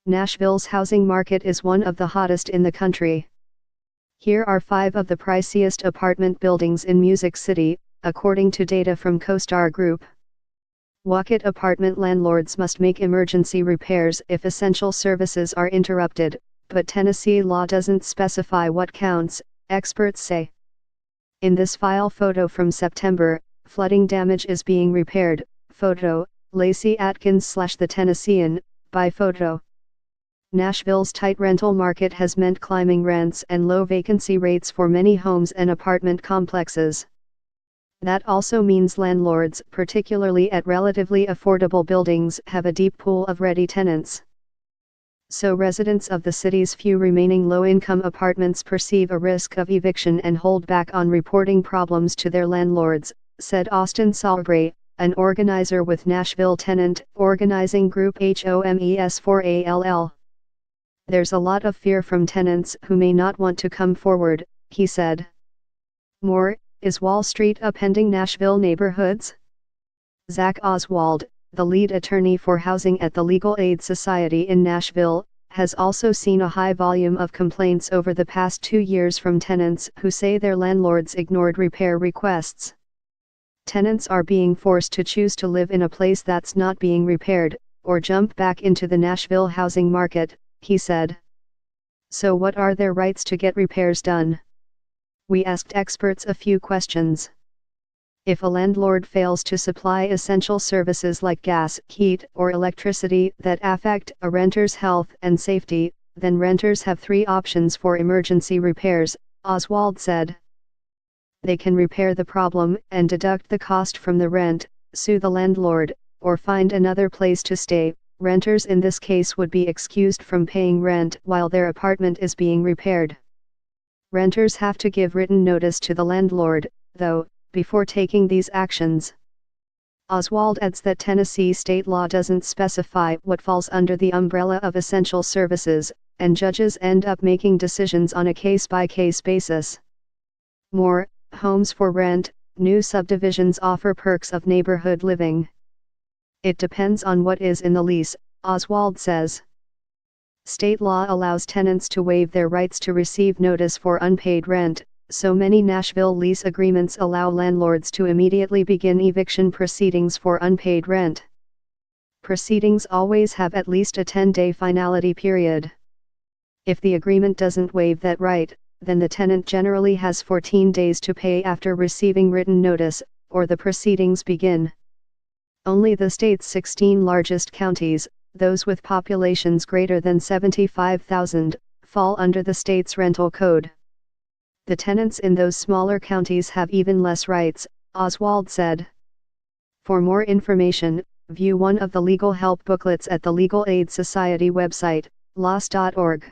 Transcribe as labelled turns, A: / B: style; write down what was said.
A: Nashville's housing market is one of the hottest in the country. Here are 5 of the priciest apartment buildings in Music City, according to data from CoStar Group. Wocket apartment landlords must make emergency repairs if essential services are interrupted, but Tennessee law doesn't specify what counts, experts say. In this file photo from September, flooding damage is being repaired. Photo, Lacey Atkins / The Tennessean, by photo. Nashville's tight rental market has meant climbing rents and low vacancy rates for many homes and apartment complexes. That also means landlords, particularly at relatively affordable buildings, have a deep pool of ready tenants. So residents of the city's few remaining low-income apartments perceive a risk of eviction and hold back on reporting problems to their landlords, said Austin Salbray, an organizer with Nashville Tenant Organizing Group HOMES4ALL. There's a lot of fear from tenants who may not want to come forward, he said. More, is Wall Street upending Nashville neighborhoods? Zach Oswald, the lead attorney for housing at the Legal Aid Society in Nashville, has also seen a high volume of complaints over the past 2 years from tenants who say their landlords ignored repair requests. Tenants are being forced to choose to live in a place that's not being repaired, or jump back into the Nashville housing market, he said. So what are their rights to get repairs done? We asked experts a few questions. If a landlord fails to supply essential services like gas, heat, or electricity that affect a renter's health and safety, then renters have 3 options for emergency repairs, Oswald said. They can repair the problem and deduct the cost from the rent, sue the landlord, or find another place to stay. Renters in this case would be excused from paying rent while their apartment is being repaired. Renters have to give written notice to the landlord, though, before taking these actions. Oswald adds that Tennessee state law doesn't specify what falls under the umbrella of essential services, and judges end up making decisions on a case-by-case basis. More, homes for rent, new subdivisions offer perks of neighborhood living. It depends on what is in the lease, Oswald says. State law allows tenants to waive their rights to receive notice for unpaid rent, so many Nashville lease agreements allow landlords to immediately begin eviction proceedings for unpaid rent. Proceedings always have at least a 10-day finality period. If the agreement doesn't waive that right, then the tenant generally has 14 days to pay after receiving written notice, or the proceedings begin. Only the state's 16 largest counties, those with populations greater than 75,000, fall under the state's rental code. The tenants in those smaller counties have even less rights, Oswald said. For more information, view one of the legal help booklets at the Legal Aid Society website, los.org.